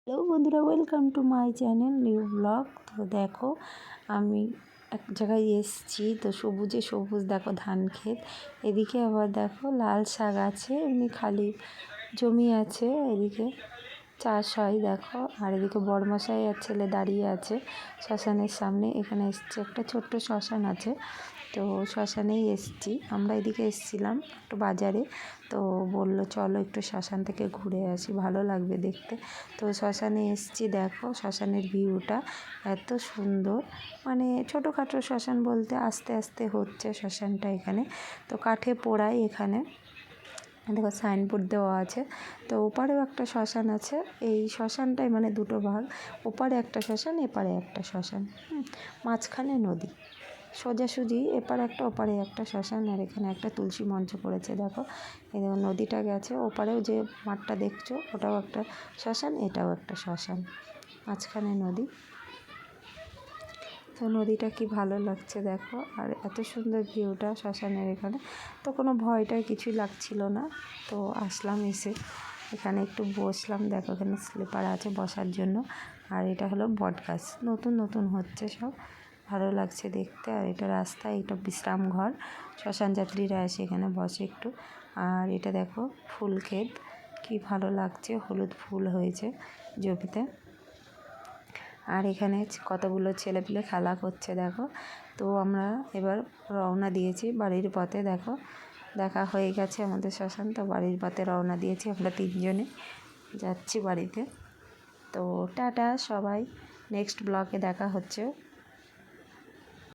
Hello বন্ধুরা, welcome to my channel new blog. তো দেখো, আমি এক জায়গায় এসেছি, তো সবুজে সবুজ দেখো ধান ক্ষেত, এদিকে আবার দেখো লাল শাক আছে, এমনি খালি জমি আছে, এদিকে চাষ হয় দেখো। আর এদিকে বড়মশাই আর ছেলে দাঁড়িয়ে আছে শ্মশানের সামনে। এখানে এসছে একটা ছোট্ট শ্মশান আছে, তো শ্মশানেই এসছি আমরা। এদিকে এসছিলাম একটু বাজারে, তো বললো চলো একটু শ্মশান থেকে ঘুরে আসি, ভালো লাগবে দেখতে। তো শ্মশানে এসছি, দেখো শ্মশানের ভিউটা এত সুন্দর, মানে ছোটোখাটো শ্মশান বলতে আস্তে আস্তে হচ্ছে শ্মশানটা এখানে। তো কাঠে পোড়াই এখানে, দেখো সাইনবোর্ড দেওয়া আছে। তো ওপারেও একটা শ্মশান আছে, এই শ্মশানটাই মানে দুটো ভাগ, ওপারে একটা শ্মশান এপারে একটা শ্মশান, মাঝখানে নদী, সোজাসুজি এপারে একটা ওপারে একটা শ্মশান। আর এখানে একটা তুলসী মঞ্চ করেছে দেখো, এই দেখো নদীটা গেছে, ওপারেও যে মাঠটা দেখছো ওটাও একটা শ্মশান, এটাও একটা শ্মশান, মাঝখানে নদী। তো নদীটা কি ভালো লাগছে দেখো, আর এত সুন্দর ভিউটা শ্মশানের এখানে। তো কোনো ভয়টার কিছুই লাগছিল না, তো আসলাম, এসে এখানে একটু বসলাম। দেখো এখানে স্লিপার আছে বসার জন্য। আর এটা হলো বট গাছ, নতুন নতুন হচ্ছে সব, ভালো লাগছে দেখতে। আর এটা রাস্তা, এটা বিশ্রাম ঘর, শ্মশান যাত্রীরা এসে এখানে বসে একটু। আর এটা দেখো ফুল ক্ষেত, কি ভালো লাগছে, হলুদ ফুল হয়েছে জমিতে। আর এখানে কতগুলো ছেলেপিলে খেলা করছে দেখো। তো আমরা এবার রওনা দিয়েছি বাড়ির পথে, দেখো দেখা হয়ে গেছে আমাদের শ্মশান, তো বাড়ির পথে রওনা দিয়েছি আমরা তিনজনে, যাচ্ছি বাড়িতে। তো টাটা সবাই, নেক্সট ব্লগে দেখা হচ্ছে।